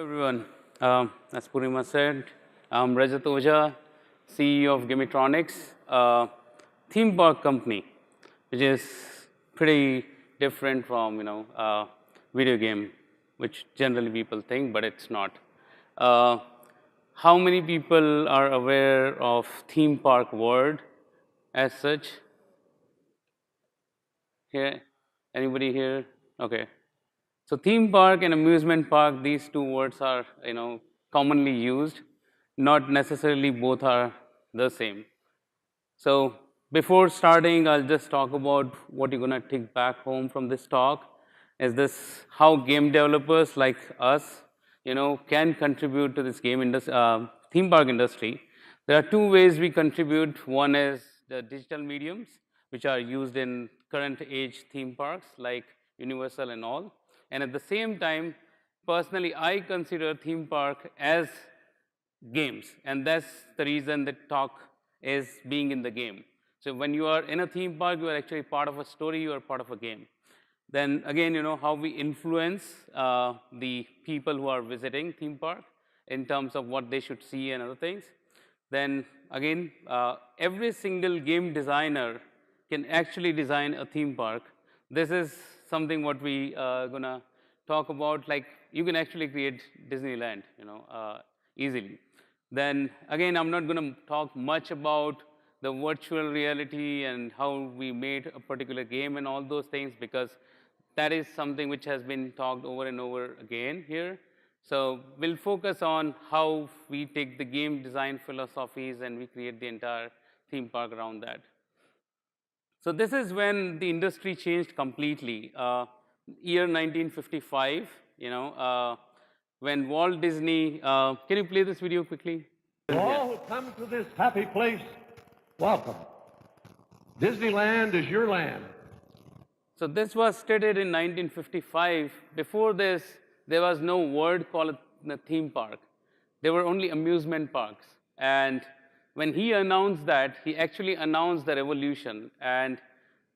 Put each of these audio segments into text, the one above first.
everyone. As Purima said, I'm Rajat Ojha, CEO of Gamitronics, a theme park company, which is pretty different from video game, which generally people think, but it's not. Uh, how many people are aware of theme park word as such? Here, anybody here? Okay. So theme park and amusement park, these two words are commonly used. Not necessarily both are the same. So before starting, I'll just talk about what you're going to take back home from this talk. Is this how game developers like us, can contribute to this theme park industry? There are two ways we contribute. One is the digital mediums, which are used in current age theme parks like Universal and all. And at the same time, personally, I consider theme park as games, and that's the reason the talk is being in the game. So when you are in a theme park, you are actually part of a story, you are part of a game. Then again, how we influence the people who are visiting theme park in terms of what they should see and other things. Then again, every single game designer can actually design a theme park. This is something what we gonna talk about. Like you can actually create Disneyland, easily. Then again, I'm not going to talk much about the virtual reality and how we made a particular game and all those things, because that is something which has been talked over and over again here. So we'll focus on how we take the game design philosophies and we create the entire theme park around that. So this is when the industry changed completely. Year 1955, when Walt Disney, can you play this video quickly? To all who come to this happy place, welcome. Disneyland is your land. So this was stated in 1955. Before this, there was no word called a theme park. There were only amusement parks. And when he announced that, he actually announced the revolution. And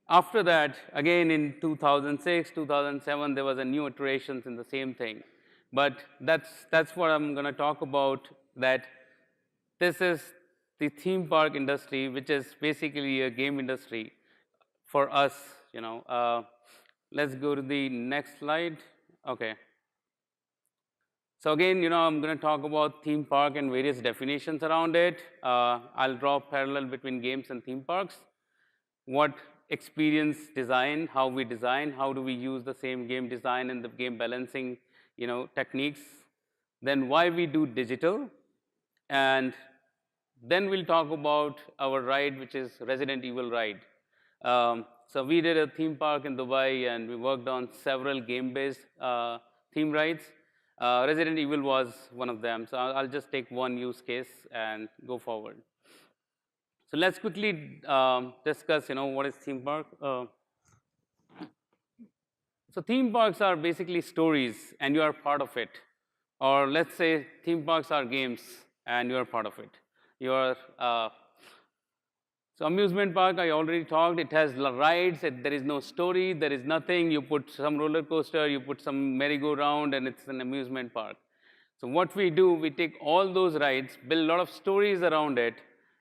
after that, again in 2006, 2007, there was a new iterations in the same thing. But that's what I'm going to talk about, that this is the theme park industry, which is basically a game industry for us, Let's go to the next slide. Okay. So again, I'm going to talk about theme park and various definitions around it. I'll draw a parallel between games and theme parks. What experience design, how we design, how do we use the same game design and the game balancing, techniques. Then why we do digital, and then we'll talk about our ride, which is Resident Evil ride. So we did a theme park in Dubai, and we worked on several game-based theme rides. Resident Evil was one of them. So I'll just take one use case and go forward. So let's quickly discuss, what is theme park. So theme parks are basically stories, and you are part of it. Or let's say theme parks are games, and you are part of it. You are so amusement park, I already talked. It has rides. There is no story. There is nothing. You put some roller coaster. You put some merry-go-round, and it's an amusement park. So what we do, we take all those rides, build a lot of stories around it,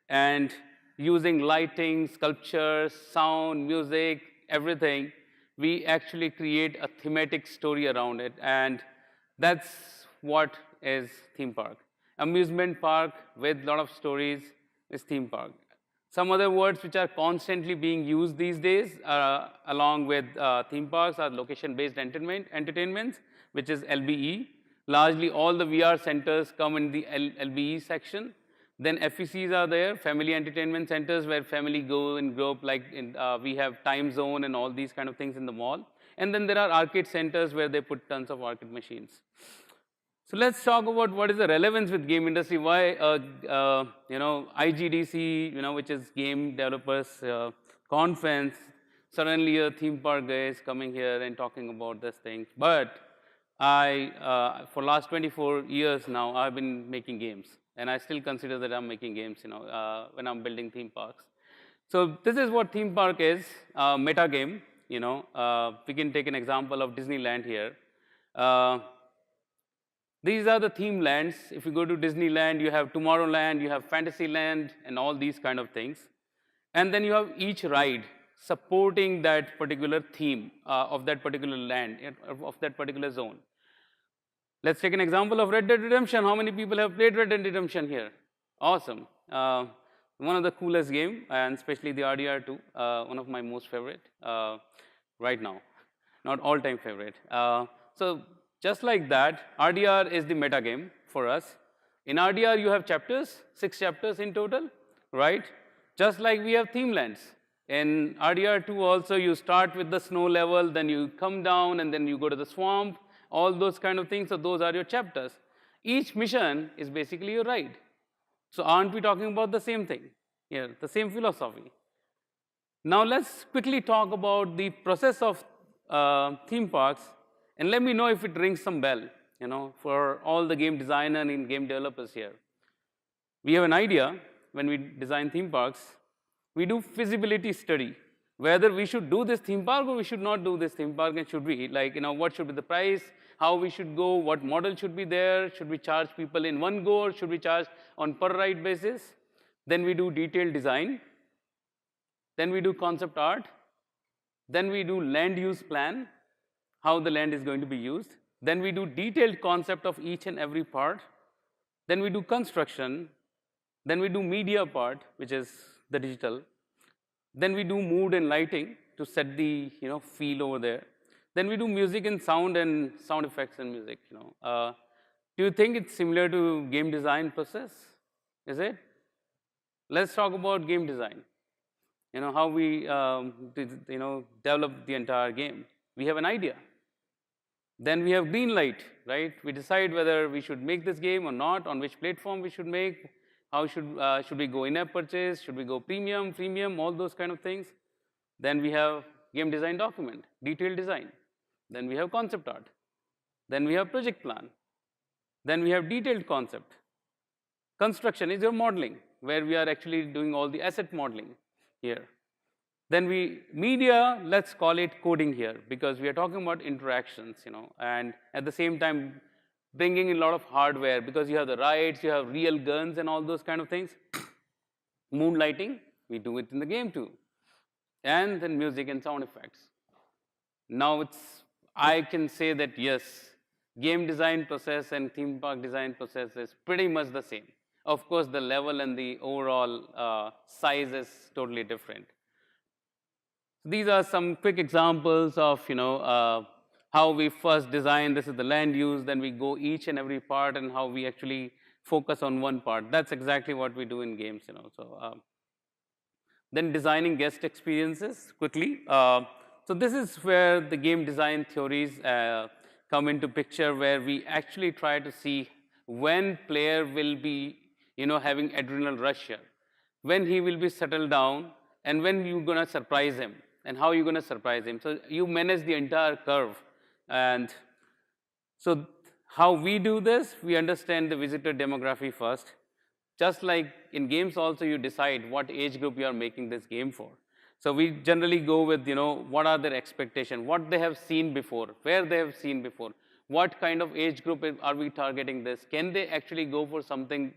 and using lighting, sculptures, sound, music, everything, we actually create a thematic story around it, and that's what is theme park. Amusement park with a lot of stories is theme park. Some other words which are constantly being used these days, along with theme parks, are location-based entertainments, which is LBE. Largely, all the VR centers come in the LBE section. Then FECs are there, family entertainment centers, where family go in group, like we have time zone and all these kind of things in the mall. And then there are arcade centers where they put tons of arcade machines. So let's talk about what is the relevance with game industry. Why, IGDC, which is Game Developers Conference, suddenly a theme park guy is coming here and talking about this thing. But for last 24 years now, I've been making games. And I still consider that I'm making games, when I'm building theme parks. So this is what theme park is, meta game. We can take an example of Disneyland here. These are the theme lands. If you go to Disneyland, you have Tomorrowland, you have Fantasyland, and all these kind of things. And then you have each ride supporting that particular theme of that particular land, of that particular zone. Let's take an example of Red Dead Redemption. How many people have played Red Dead Redemption here? Awesome. One of the coolest game, and especially the RDR2, one of my most favorite right now, not all-time favorite. So just like that, RDR is the meta game for us. In RDR, you have chapters, 6 chapters in total, right? Just like we have theme lands. In RDR2 also, you start with the snow level, then you come down, and then you go to the swamp, all those kind of things. So those are your chapters. Each mission is basically your ride. So aren't we talking about the same thing? Yeah, the same philosophy. Now let's quickly talk about the process of theme parks, and let me know if it rings some bell, for all the game designer and game developers here. We have an idea when we design theme parks. We do feasibility study, whether we should do this theme park or we should not do this theme park, and should we, what should be the price, how we should go, what model should be there, should we charge people in one go or should we charge on per ride basis? Then we do detailed design, then we do concept art, then we do land use plan, how the land is going to be used, then we do detailed concept of each and every part, then we do construction, then we do media part, which is the digital, then we do mood and lighting to set the feel over there, then we do music and sound effects and music. Do you think it's similar to game design process? Is it? Let's talk about game design. How we develop the entire game. We have an idea. Then we have green light, right? We decide whether we should make this game or not, on which platform we should make, how should we go in-app purchase, should we go premium, freemium, all those kind of things. Then we have game design document, detailed design. Then we have concept art. Then we have project plan. Then we have detailed concept. Construction is your modeling, where we are actually doing all the asset modeling here. Then media, let's call it coding here, because we are talking about interactions, and at the same time, bringing in a lot of hardware, because you have the rides, you have real guns and all those kind of things. Moonlighting, we do it in the game too. And then music and sound effects. Now I can say that yes, game design process and theme park design process is pretty much the same. Of course, the level and the overall size is totally different. These are some quick examples of how we first design. This is the land use, then we go each and every part, and how we actually focus on one part. That's exactly what we do in games. Then designing guest experiences quickly. So this is where the game design theories come into picture, where we actually try to see when player will be having adrenal rush here, when he will be settled down, and when you're going to surprise him, and how you're going to surprise him. So you manage the entire curve. And so how we do this, we understand the visitor demography first. Just like in games also, you decide what age group you are making this game for. So we generally go with, what are their expectations, what they have seen before, where they have seen before, what kind of age group are we targeting this? Can they actually go for something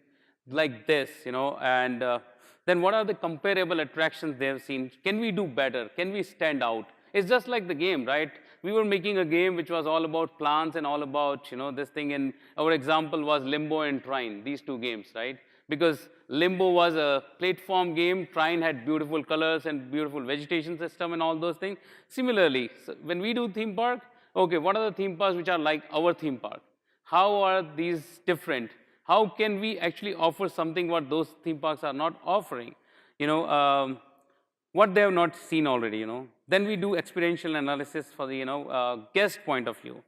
like this, and then what are the comparable attractions they have seen? Can we do better? Can we stand out? It's just like the game, right? We were making a game which was all about plants and all about, this thing, and our example was Limbo and Trine, these two games, right? Because Limbo was a platform game, Trine had beautiful colors and beautiful vegetation system and all those things. Similarly, so when we do theme park, okay, what are the theme parks which are like our theme park? How are these different? How can we actually offer something what those theme parks are not offering? What they have not seen already, Then we do experiential analysis for the, guest point of view.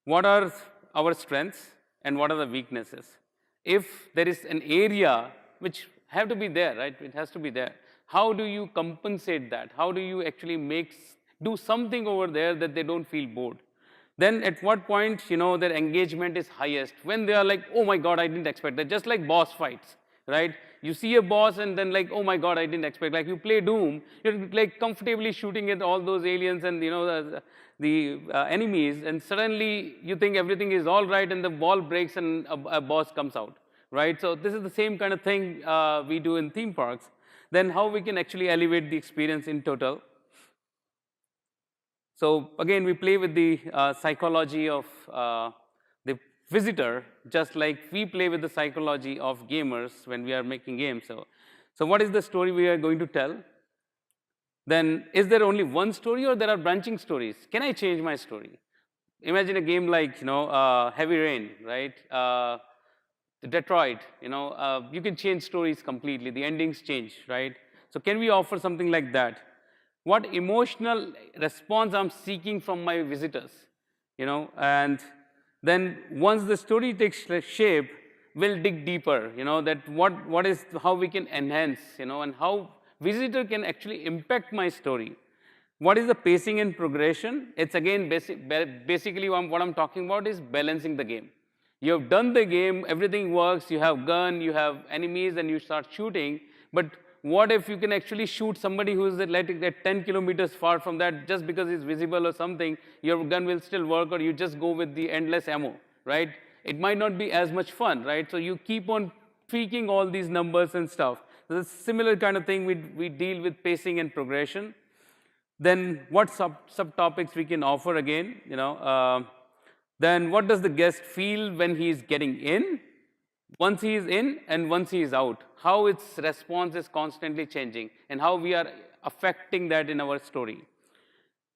What are our strengths and what are the weaknesses? If there is an area which have to be there, right? It has to be there. How do you compensate that? How do you actually do something over there that they don't feel bored? Then at what point, their engagement is highest? When they are like, oh my God, I didn't expect that. Just like boss fights, right? You see a boss and then like, oh my God, I didn't expect. Like you play Doom, you're like comfortably shooting at all those aliens and the enemies, and suddenly you think everything is all right, and the wall breaks and a boss comes out, right? So this is the same kind of thing we do in theme parks. Then how we can actually elevate the experience in total. So again, we play with the psychology of the visitor, just like we play with the psychology of gamers when we are making games. So what is the story we are going to tell? Then is there only one story or there are branching stories? Can I change my story? Imagine a game like Heavy Rain, right? Detroit, you can change stories completely. The endings change, right? So can we offer something like that? What emotional response I'm seeking from my visitors, and then once the story takes shape, we'll dig deeper, that how we can enhance, and how visitor can actually impact my story. What is the pacing and progression? It's again basically what I'm talking about is balancing the game. You have done the game, everything works, you have gun, you have enemies, and you start shooting. But what if you can actually shoot somebody who's at 10 kilometers far from that just because it's visible or something, your gun will still work, or you just go with the endless ammo, right? It might not be as much fun, right? So you keep on tweaking all these numbers and stuff. So it's a similar kind of thing we deal with pacing and progression. Then what subtopics we can offer again, then what does the guest feel when he is getting in, once he is in, and once he is out? How its response is constantly changing, and how we are affecting that in our story.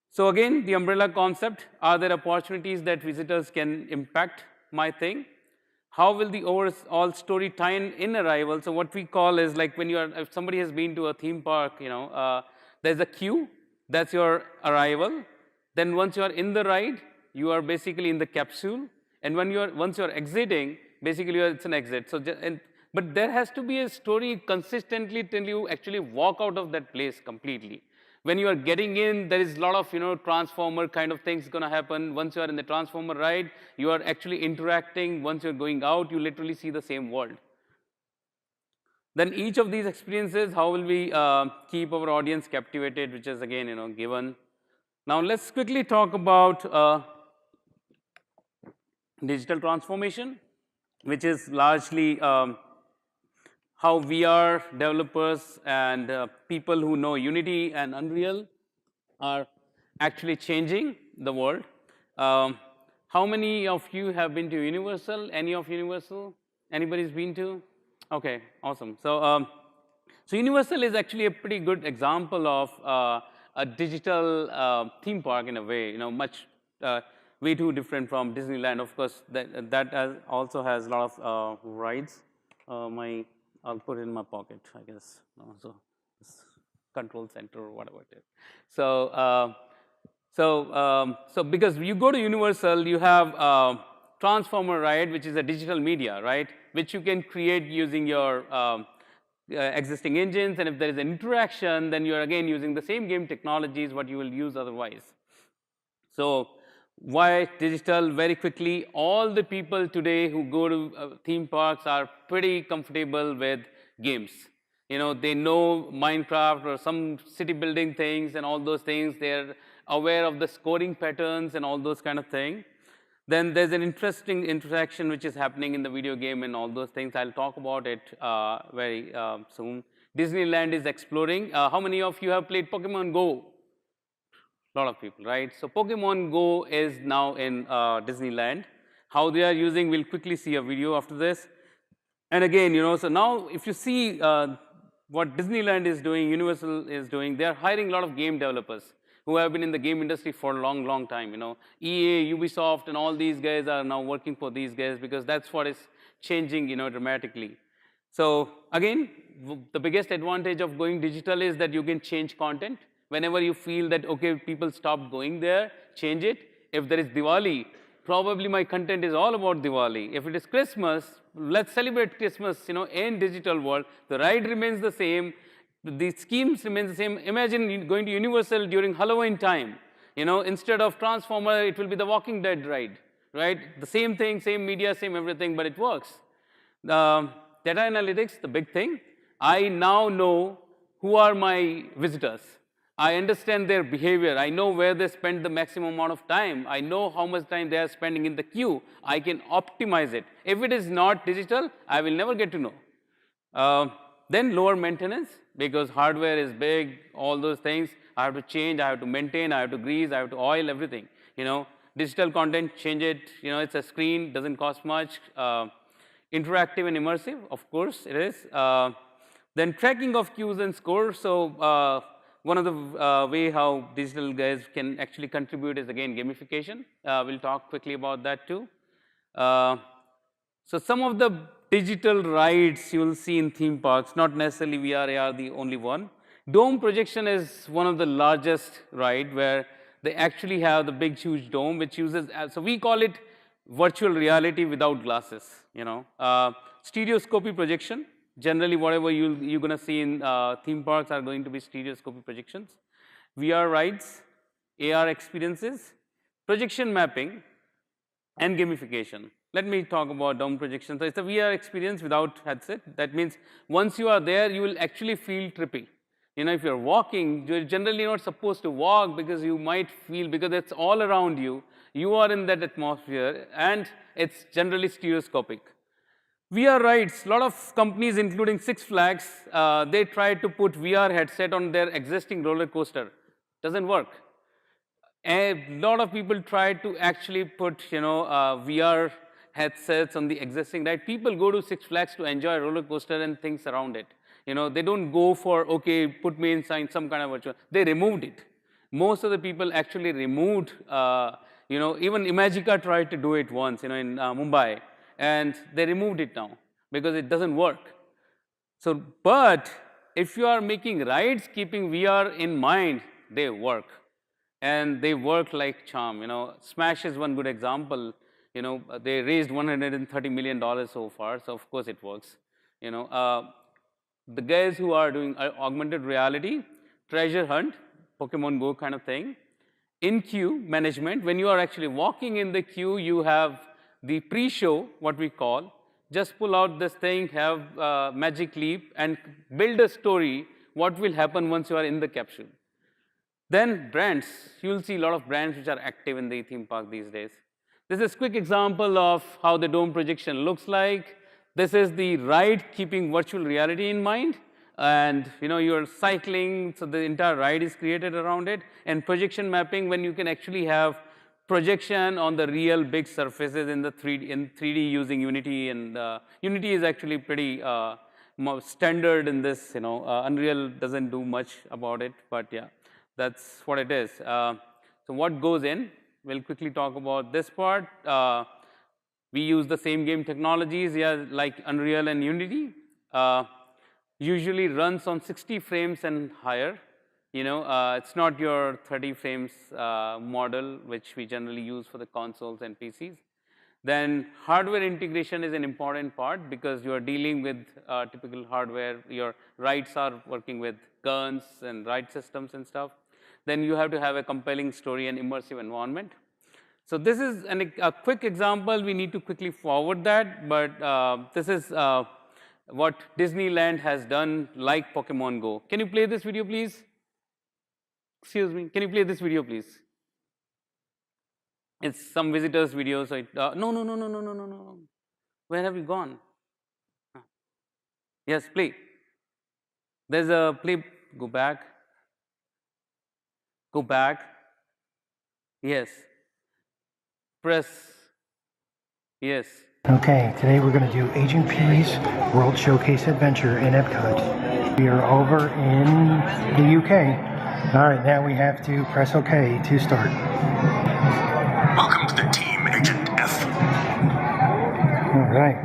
So again, the umbrella concept, are there opportunities that visitors can impact my thing? How will the overall story tie in arrival? So what we call is like if somebody has been to a theme park, there's a queue, that's your arrival. Then once you are in the ride, you are basically in the capsule. And once you're exiting, basically it's an exit. But there has to be a story consistently till you actually walk out of that place completely. When you are getting in, there is a lot of transformer kind of things going to happen. Once you are in the transformer ride, you are actually interacting. Once you're going out, you literally see the same world. Then each of these experiences, how will we keep our audience captivated, which is again given. Now let's quickly talk about digital transformation, which is largely how VR developers and people who know Unity and Unreal are actually changing the world. How many of you have been to Universal? Any of Universal? Anybody's been to? Okay, awesome. So Universal is actually a pretty good example of a digital theme park in a way, much way too different from Disneyland. Of course, that also has a lot of rides. I'll put it in my pocket, I guess. So control center or whatever it is. So because you go to Universal, you have Transformer ride, which is a digital media, right? Which you can create using your existing engines, and if there is an interaction, then you're again using the same game technologies what you will use otherwise. So why digital? Very quickly, all the people today who go to theme parks are pretty comfortable with games. They know Minecraft or some city building things and all those things. They're aware of the scoring patterns and all those kind of things. Then there's an interesting interaction which is happening in the video game and all those things. I'll talk about it very soon. Disneyland is exploring. How many of you have played Pokemon Go? A lot of people, right? So Pokemon Go is now in Disneyland. How they are using, we'll quickly see a video after this. And again, so now if you see what Disneyland is doing, Universal is doing, they are hiring a lot of game developers who have been in the game industry for a long, long time. EA, Ubisoft, and all these guys are now working for these guys because that's what is changing, dramatically. So again, the biggest advantage of going digital is that you can change content. Whenever you feel that, okay, people stopped going there, change it. If there is Diwali, probably my content is all about Diwali. If it is Christmas, let's celebrate Christmas, in digital world. The ride remains the same. The schemes remain the same. Imagine going to Universal during Halloween time. Instead of Transformer, it will be the Walking Dead ride, right? The same thing, same media, same everything, but it works. Data analytics, the big thing. I now know who are my visitors. I understand their behavior. I know where they spend the maximum amount of time. I know how much time they are spending in the queue. I can optimize it. If it is not digital, I will never get to know. Then lower maintenance, because hardware is big, all those things. I have to change, I have to maintain, I have to grease, I have to oil, everything. Digital content, change it. It's a screen, doesn't cost much. Interactive and immersive, of course it is. Then tracking of queues and scores. So one of the way how digital guys can actually contribute is again gamification. We'll talk quickly about that too. So some of the digital rides you will see in theme parks, not necessarily VR, AR the only one. Dome projection is one of the largest ride where they actually have the big huge dome which uses, so we call it virtual reality without glasses, Stereoscopy projection, generally whatever you're going to see in theme parks are going to be stereoscopy projections. VR rides, AR experiences, projection mapping, and gamification. Let me talk about dome projection. So it's a VR experience without headset. That means once you are there, you will actually feel trippy. If you're walking, you're generally not supposed to walk because you might feel, because it's all around you. You are in that atmosphere, and it's generally stereoscopic. VR rides, a lot of companies, including Six Flags, they try to put VR headset on their existing roller coaster. Doesn't work. A lot of people try to actually put, VR headsets on the existing ride. People go to Six Flags to enjoy roller coaster and things around it. They don't go for, okay, put me inside some kind of virtual. They removed it. Most of the people actually removed, even Imagica tried to do it once, in Mumbai, and they removed it now because it doesn't work. So, but if you are making rides keeping VR in mind, they work. And they work like charm. Smash is one good example. They raised $130 million so far, so of course it works. The guys who are doing augmented reality, treasure hunt, Pokemon Go kind of thing, in queue management, when you are actually walking in the queue, you have the pre-show, what we call, just pull out this thing, have magic leap, and build a story, what will happen once you are in the capsule. Then brands, you'll see a lot of brands which are active in the theme park these days. This is a quick example of how the dome projection looks like. This is the ride keeping virtual reality in mind. And you're cycling, so the entire ride is created around it. And projection mapping, when you can actually have projection on the real big surfaces in 3D using Unity. And Unity is actually pretty standard in this. Unreal doesn't do much about it, but yeah. That's what it is. So what goes in? We'll quickly talk about this part. We use the same game technologies, like Unreal and Unity. Usually runs on 60 frames and higher. It's not your 30 frames model, which we generally use for the consoles and PCs. Then hardware integration is an important part because you are dealing with typical hardware. Your rides are working with guns and ride systems and stuff. Then you have to have a compelling story and immersive environment. So this is a quick example. We need to quickly forward that, but this is what Disneyland has done, like Pokemon Go. Can you play this video, please? Excuse me. Can you play this video, please? It's some visitors' video. So no. Where have you gone? Yes, play. There's a play. Go back. Go back. Yes. Press. Yes. Okay, today we're going to do Agent P's World Showcase Adventure in Epcot. We are over in the UK. All right, now we have to press OK to start. Welcome to the Team Agent F. All right.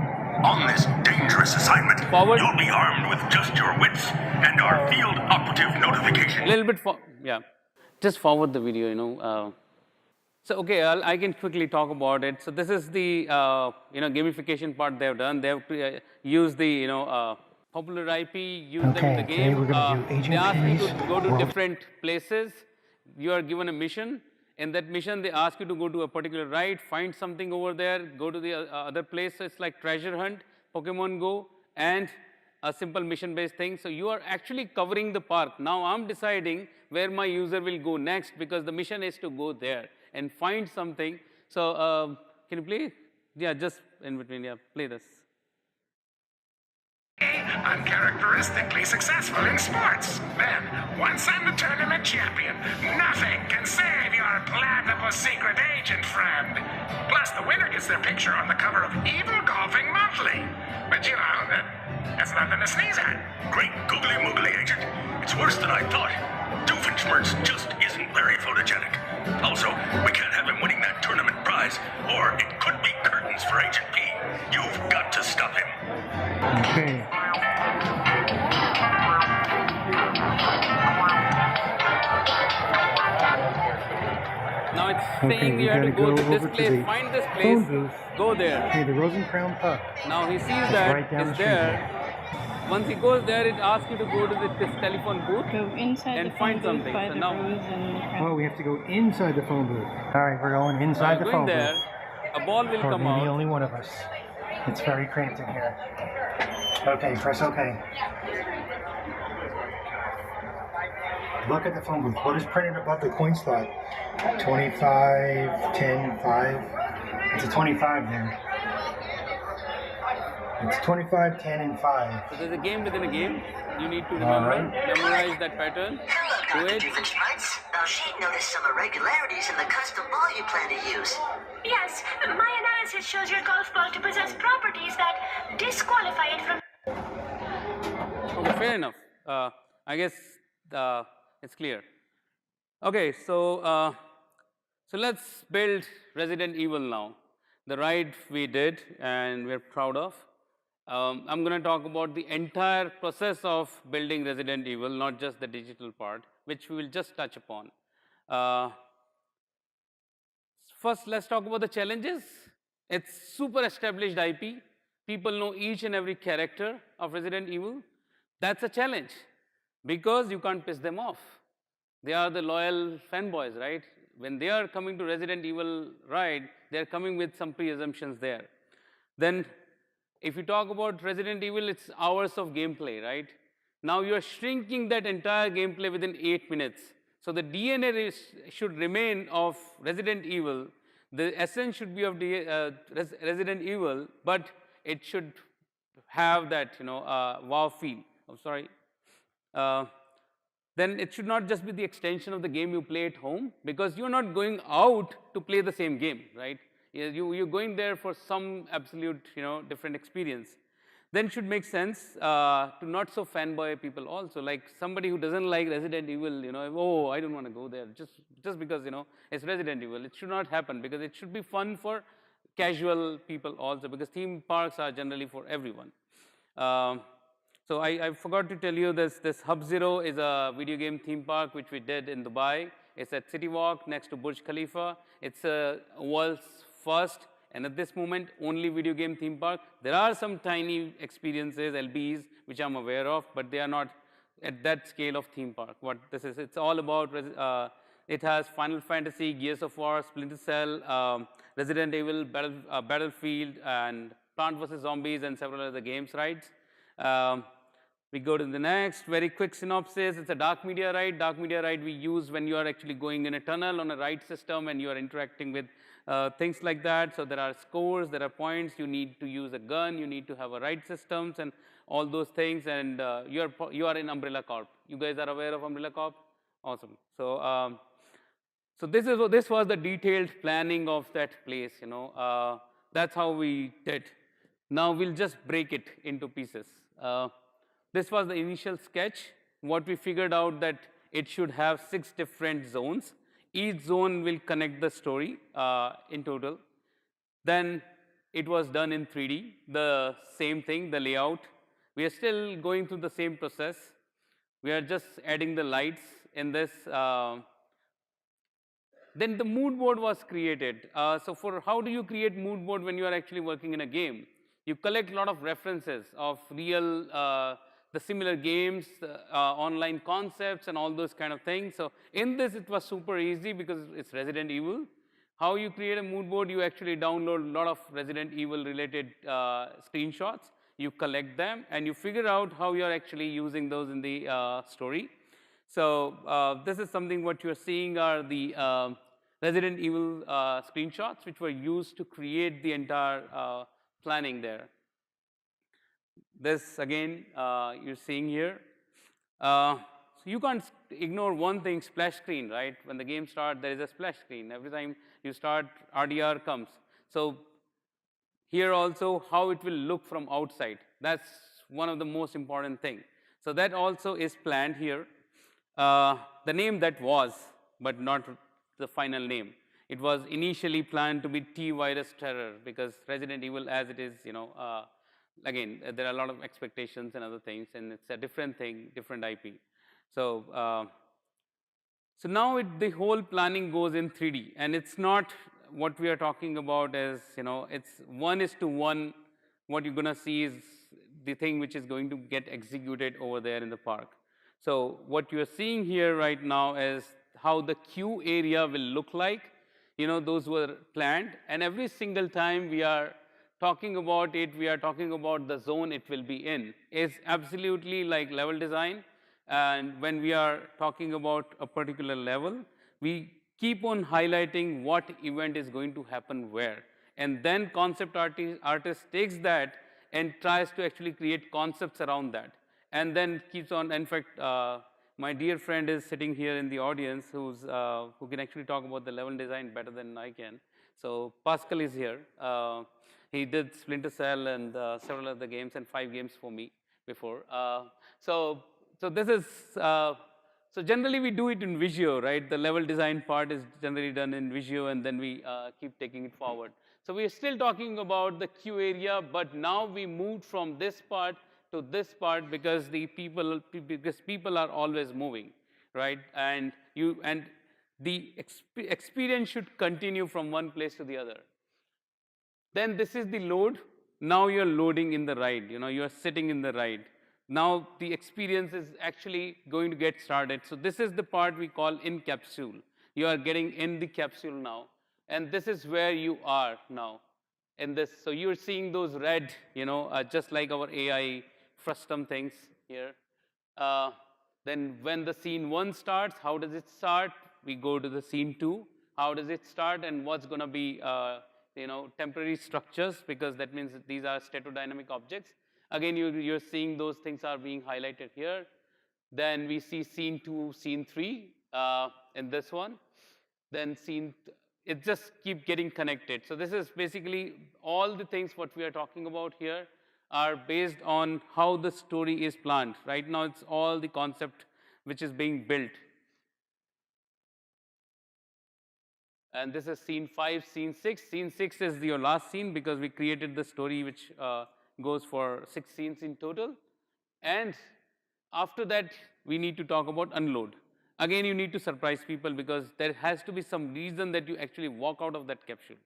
On this dangerous assignment, Forward. You'll be armed with just your wits and our field operative notification. A little bit, yeah. Just forward the video, So, okay, I can quickly talk about it. So this is the, gamification part they've done. They've used the, popular IP, use them in the game. Today we're going to do Agent They ask you P's to go to World. different places. You are given a mission. In that mission, they ask you to go to a particular ride, find something over there, go to the other place. So it's like treasure hunt, Pokemon Go, and a simple mission-based thing. So you are actually covering the park. Now I'm deciding where my user will go next because the mission is to go there and find something. So can you play? Yeah, just in between, yeah, play this. Uncharacteristically successful in sports. Then, once I'm the tournament champion, nothing can save your platypus secret agent friend. Plus, the winner gets their picture on the cover of Evil Golfing Monthly. But you know, that's nothing to sneeze at. Great googly moogly, Agent. It's worse than I thought. Doofenshmirtz just isn't very photogenic. Also, we can't have him winning that tournament prize, or it could be curtains for Agent P. You've got to stop him. Okay. Now it's Okay, saying we you have to gotta go to go this over to place, the find this phone place, booth. go there. Okay, the Rosencrown Puck. Now he sees It's that right down the it's street there. Once he goes there, it asks you to go to this telephone booth Go inside and the find phone booth something. by So the now rose and the crown. Oh, we have to go inside the phone booth. All right, we're going inside the going phone there, booth. a ball will Or come maybe out. only one of us. It's very cramped in here. Okay, press OK. Look at the phone booth. What is printed above the coin slot? 25, 10, 5. It's a 25 there. It's 25, 10, and 5. So there's a game within a game. You need to All remember, right. memorize that pattern. Hello, Do Dr. it. Doofenshmirtz. She noticed some irregularities in the custom ball you plan to use. Yes, my analysis shows your golf ball to possess properties that disqualify it from. Okay, fair enough. I guess it's clear. Okay, so let's build Resident Evil now. The ride we did and we're proud of. I'm going to talk about the entire process of building Resident Evil, not just the digital part, which we will just touch upon. First, let's talk about the challenges. It's super established IP. People know each and every character of Resident Evil. That's a challenge because you can't piss them off. They are the loyal fanboys, right? When they are coming to Resident Evil ride, they're coming with some pre-assumptions there. Then, if you talk about Resident Evil, it's hours of gameplay, right? Now you're shrinking that entire gameplay within 8 minutes. So the DNA should remain of Resident Evil. The essence should be of Resident Evil, but it should have that, wow feel. I'm sorry. Then it should not just be the extension of the game you play at home, because you're not going out to play the same game, right? You're going there for some absolute, different experience. Then should make sense to not so fanboy people also, like somebody who doesn't like Resident Evil, oh, I don't want to go there just because, it's Resident Evil. It should not happen because it should be fun for casual people also, because theme parks are generally for everyone. So I forgot to tell you this Hub Zero is a video game theme park which we did in Dubai. It's at City Walk next to Burj Khalifa. It's a world's first and at this moment only video game theme park. There are some tiny experiences, LBs, which I'm aware of, but they are not at that scale of theme park. What this is, it's all about, it has Final Fantasy, Gears of War, Splinter Cell, Resident Evil, Battlefield, and Plant vs. Zombies, and several other games rides. We go to the next, very quick synopsis. It's a dark media ride. Dark media ride we use when you are actually going in a tunnel on a ride system and you are interacting with things like that. So there are scores, there are points. You need to use a gun. You need to have a ride systems and all those things. And you are in Umbrella Corp. You guys are aware of Umbrella Corp? Awesome. So so this was the detailed planning of that place. That's how we did. Now we'll just break it into pieces. This was the initial sketch. What we figured out that it should have 6 different zones. Each zone will connect the story in total. Then it was done in 3D, the same thing, the layout. We are still going through the same process. We are just adding the lights in this. Then the mood board was created. So for how do you create mood board when you are actually working in a game? You collect a lot of references of real, the similar games, online concepts, and all those kind of things. So in this, it was super easy because it's Resident Evil. How you create a mood board, you actually download a lot of Resident Evil related screenshots. you collect them, and you figure out how you're actually using those in the story. So this is something what you're seeing are the Resident Evil screenshots, which were used to create the entire planning there. This, again, you're seeing here. So you can't ignore one thing, splash screen, right? When the game starts, there is a splash screen. Every time you start, RDR comes. So here also, how it will look from outside. That's one of the most important thing. So that also is planned here. The name that was, but not the final name. It was initially planned to be T-Virus Terror, because Resident Evil, as it is, again, there are a lot of expectations and other things, and it's a different thing, different IP. So, so now the whole planning goes in 3D, and it's not what we are talking about as, it's 1:1. What you're going to see is the thing which is going to get executed over there in the park. So what you're seeing here right now is how the queue area will look like. Those were planned, and every single time we are talking about it, we are talking about the zone it will be in. It's absolutely like level design. And when we are talking about a particular level, we keep on highlighting what event is going to happen where. And then concept artist takes that and tries to actually create concepts around that. And then keeps on, in fact, my dear friend is sitting here in the audience who can actually talk about the level design better than I can. So Pascal is here. He did Splinter Cell and several other games, and 5 games for me before. So this is, so generally we do it in Visio, right? The level design part is generally done in Visio, and then we keep taking it forward. So we are still talking about the queue area, but now we moved from this part to this part because people are always moving, right? And the experience should continue from one place to the other. Then this is the load. Now you're loading in the ride. You're sitting in the ride. Now the experience is actually going to get started. So this is the part we call in capsule. You are getting in the capsule now. And this is where you are now in this. So you're seeing those red, just like our AI frustum things here. Then when the scene 1 starts, how does it start? We go to the scene 2. How does it start, and what's going to be temporary structures, because that means that these are statodynamic objects. Again, you're seeing those things are being highlighted here. Then we see scene 2, scene 3 in this one. Then it just keep getting connected. So this is basically all the things what we are talking about here are based on how the story is planned. Right now, it's all the concept which is being built. And this is scene 5, scene 6. Scene 6 is your last scene because we created the story which goes for 6 scenes in total. And after that, we need to talk about unload. Again, you need to surprise people because there has to be some reason that you actually walk out of that capsule,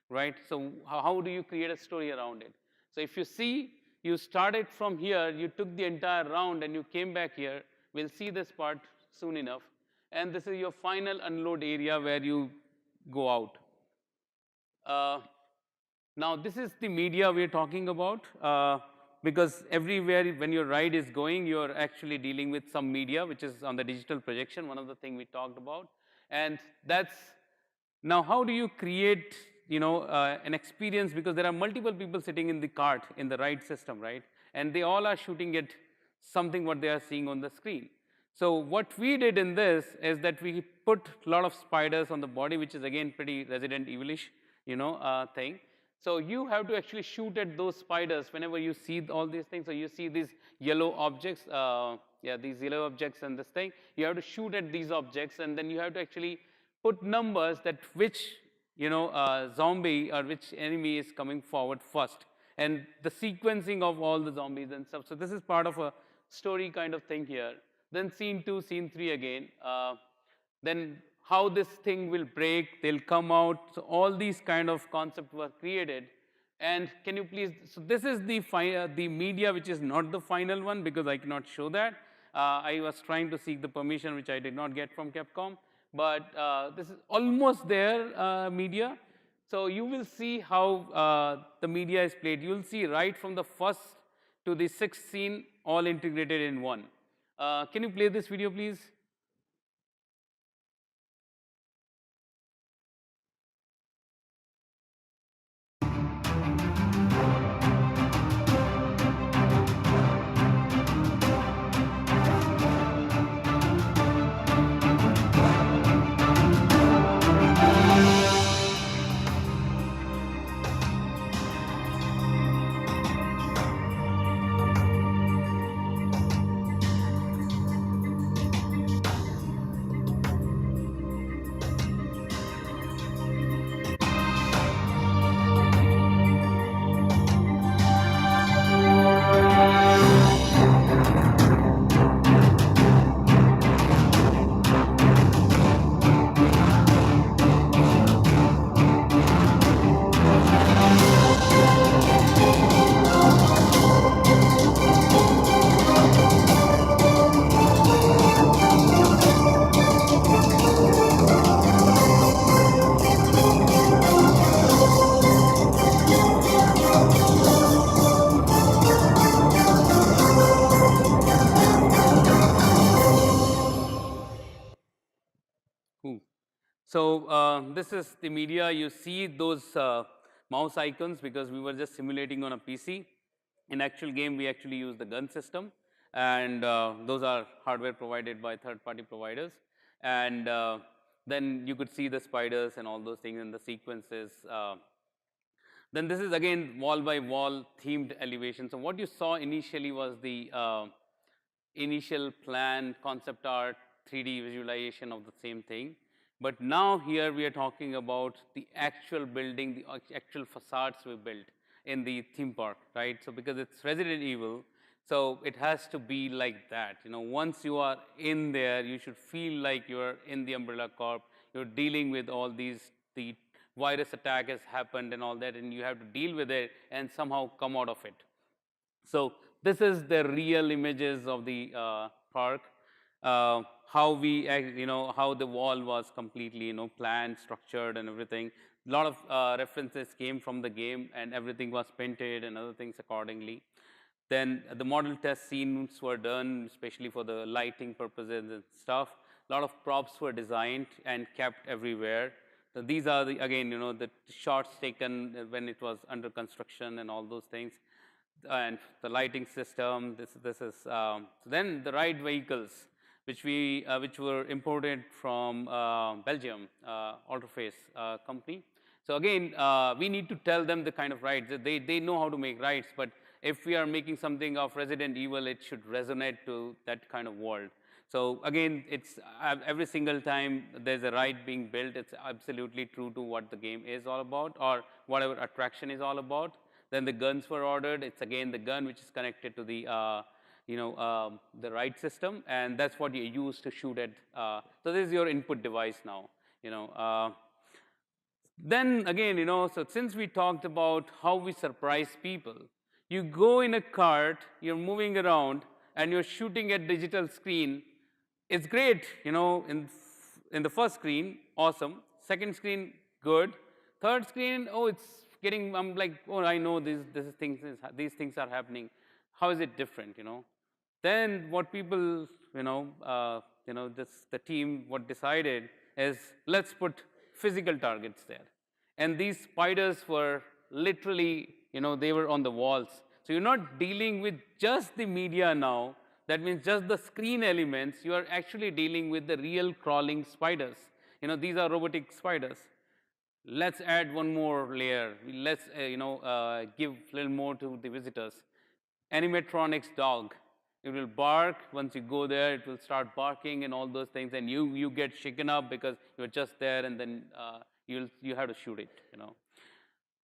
right? So how do you create a story around it? So if you see, you started from here, you took the entire round and you came back here. We'll see this part soon enough. And this is your final unload area where you go out. Now, this is the media we're talking about because everywhere when your ride is going, you're actually dealing with some media, which is on the digital projection, one of the things we talked about. And that's, now how do you create an experience, because there are multiple people sitting in the cart in the ride system, right? And they all are shooting at something what they are seeing on the screen. So what we did in this is that we put a lot of spiders on the body, which is again pretty Resident Evil-ish, thing. So you have to actually shoot at those spiders whenever you see all these things. So you see these yellow objects, these yellow objects and this thing. You have to shoot at these objects, and then you have to actually put numbers that which zombie or which enemy is coming forward first, and the sequencing of all the zombies and stuff. So this is part of a story kind of thing here. Then scene 2, scene 3 again. Then how this thing will break, they'll come out. So all these kind of concepts were created. And can you please, so this is the media which is not the final one because I cannot show that. I was trying to seek the permission which I did not get from Capcom. But this is almost there media. So you will see how the media is played. You will see right from the first to the sixth scene, all integrated in one. Can you play this video, please? Cool. So this is the media. You see those mouse icons because we were just simulating on a PC. In actual game, we actually use the gun system, and those are hardware provided by third-party providers. And then you could see the spiders and all those things and the sequences. Then this is again wall by wall themed elevation. So what you saw initially was the initial plan, concept art, 3D visualization of the same thing. But now here we are talking about the actual building, the actual facades we built in the theme park, right? So because it's Resident Evil, so it has to be like that. You know, once you are in there, you should feel like you're in the Umbrella Corp. You're dealing with all these, the virus attack has happened and all that, and you have to deal with it and somehow come out of it. So this is the real images of the park. How we, how the wall was completely, planned, structured, and everything. A lot of references came from the game, and everything was painted and other things accordingly. Then the model test scenes were done, especially for the lighting purposes and stuff. A lot of props were designed and kept everywhere. So these are the, again, the shots taken when it was under construction and all those things. And the lighting system. This is then the ride vehicles, which were imported from Belgium, Autoface company. So again, we need to tell them the kind of rides. They know how to make rides, but if we are making something of Resident Evil, it should resonate to that kind of world. So again, it's every single time there's a ride being built, it's absolutely true to what the game is all about, or whatever attraction is all about. Then the guns were ordered. It's again the gun which is connected to the the ride system, and that's what you use to shoot at. So this is your input device now. Then again, so since we talked about how we surprise people, you go in a cart, you're moving around, and you're shooting at digital screen. It's great, in the first screen, awesome. Second screen, good. Third screen, oh, it's getting. I'm like, oh, I know these things are happening. How is it different, Then what people, the team, what decided is let's put physical targets there. And these spiders were literally, they were on the walls. So you're not dealing with just the media now. That means just the screen elements. You are actually dealing with the real crawling spiders. These are robotic spiders. Let's add one more layer. Let's give a little more to the visitors. Animatronics dog. It will bark. Once you go there, it will start barking and all those things, and you get shaken up because you're just there, and then you have to shoot it.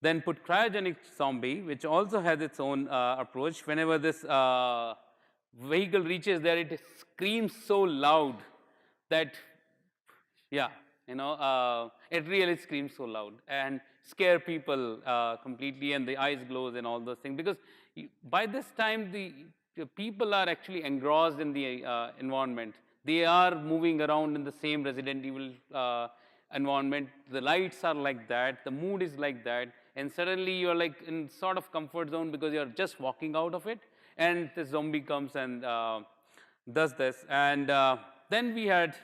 Then put cryogenic zombie, which also has its own approach. Whenever this vehicle reaches there, it screams so loud that, yeah, it really screams so loud and scare people completely, and the eyes glows and all those things. Because by this time, the people are actually engrossed in the environment. They are moving around in the same Resident Evil environment. The lights are like that. The mood is like that. And suddenly you're like in sort of comfort zone because you're just walking out of it. and the zombie comes and does this. And then we had,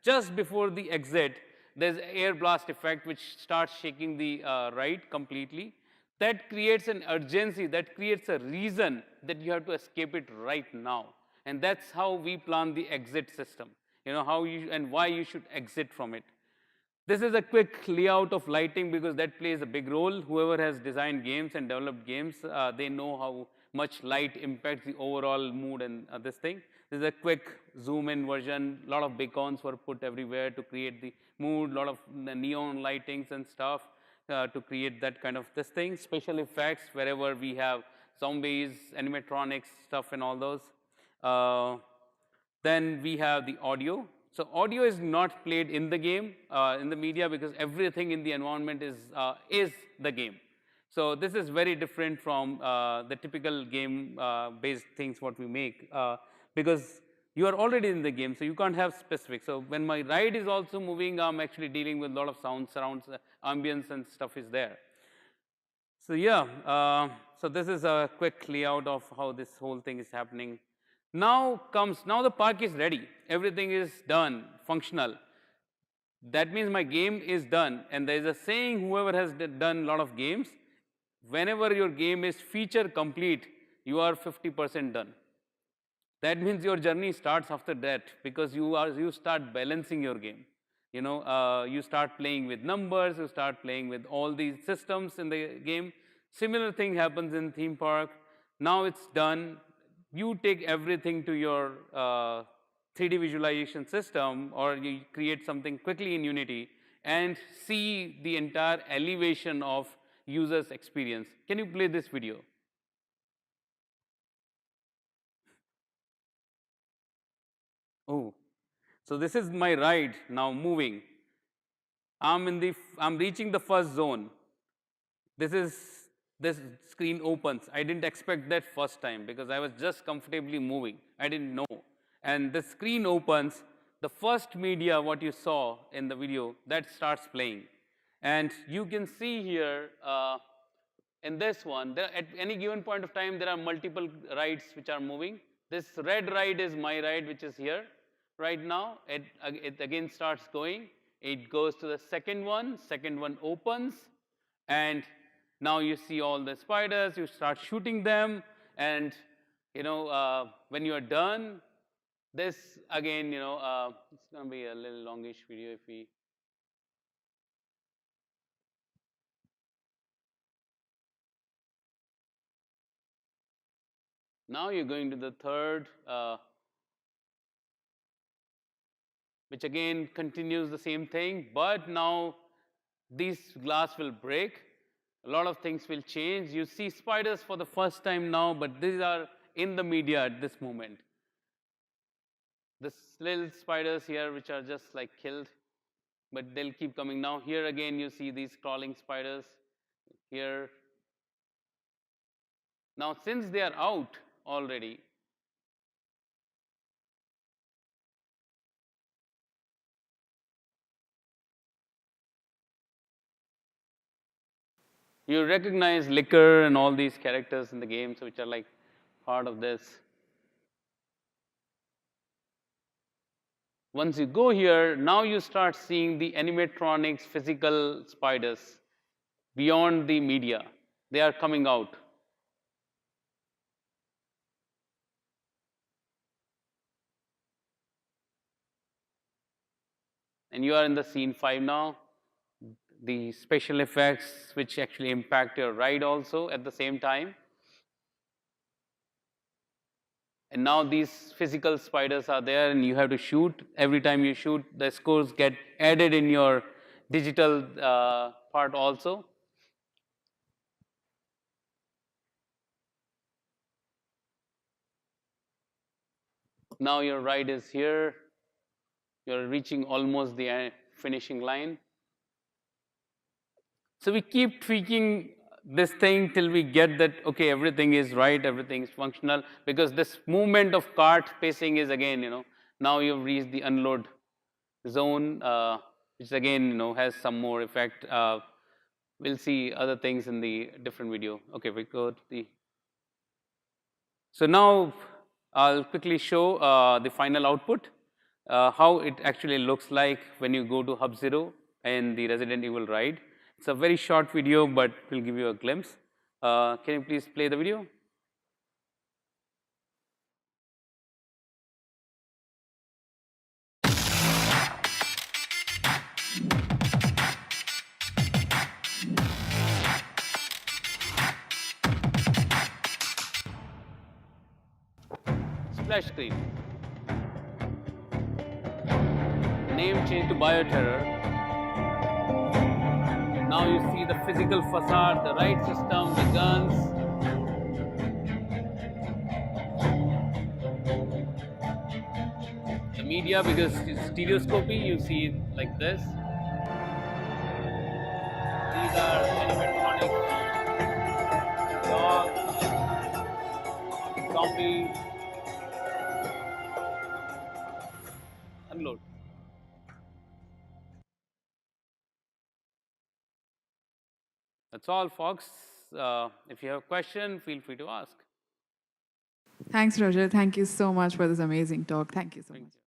just before the exit, there's air blast effect which starts shaking the ride completely. That creates an urgency, that creates a reason that you have to escape it right now. And that's how we plan the exit system, how you and why you should exit from it. This is a quick layout of lighting because that plays a big role. Whoever has designed games and developed games, they know how much light impacts the overall mood and this thing. This is a quick zoom in version. A lot of beacons were put everywhere to create the mood, a lot of neon lightings and stuff to create that kind of this thing. Special effects wherever we have zombies, animatronics, stuff and all those. Then we have the audio. So audio is not played in the game, in the media, because everything in the environment is the game. So this is very different from the typical game-based things what we make, because you are already in the game, so you can't have specific. So when my ride is also moving, I'm actually dealing with a lot of sound, surrounds, ambience and stuff is there. So yeah, so this is a quick layout of how this whole thing is happening. Now the park is ready. Everything is done, functional. That means my game is done. And there is a saying, whoever has done a lot of games, whenever your game is feature complete, you are 50% done. That means your journey starts after that, because you start balancing your game. You start playing with numbers, you start playing with all these systems in the game. Similar thing happens in theme park. Now it's done. You take everything to your 3D visualization system, or you create something quickly in Unity and see the entire elevation of user's experience. Can you play this video? Oh, so this is my ride now moving. I'm reaching the first zone. This screen opens. I didn't expect that first time because I was just comfortably moving. I didn't know. And the screen opens. The first media, what you saw in the video, that starts playing. And you can see here in this one, at any given point of time, there are multiple rides which are moving. This red ride is my ride, which is here right now. It again starts going. It goes to the second one opens, and now you see all the spiders, you start shooting them, and when you are done, this again, it's going to be a little longish video if we. Now you're going to the third, which again continues the same thing, but now this glass will break. A lot of things will change. You see spiders for the first time now, but these are in the media at this moment. This little spiders here, which are just like killed, but they'll keep coming. Now here again, you see these crawling spiders here. Now since they are out already, you recognize Liquor and all these characters in the games, which are like part of this. Once you go here, now you start seeing the animatronics physical spiders beyond the media. They are coming out. And you are in the scene 5 now. The special effects which actually impact your ride also at the same time. And now these physical spiders are there and you have to shoot. Every time you shoot, the scores get added in your digital part also. Now your ride is here. You're reaching almost the finishing line. So we keep tweaking this thing till we get that, okay, everything is right, everything is functional, because this movement of cart pacing is again, now you've reached the unload zone, which again, has some more effect. We'll see other things in the different video. Okay, we go to the. So now I'll quickly show the final output, how it actually looks like when you go to Hub Zero in the Resident Evil ride. It's a very short video, but we'll give you a glimpse. Can you please play the video? Splash screen. Name changed to Bioterror. Now you see the physical facade, the ride system, the guns. The media, because it's stereoscopy, you see it like this. These are animatronics, dogs, zombies. Unload. That's all, folks. If you have a question, feel free to ask. Thanks, Rajat. Thank you so much for this amazing talk. Thank you so much.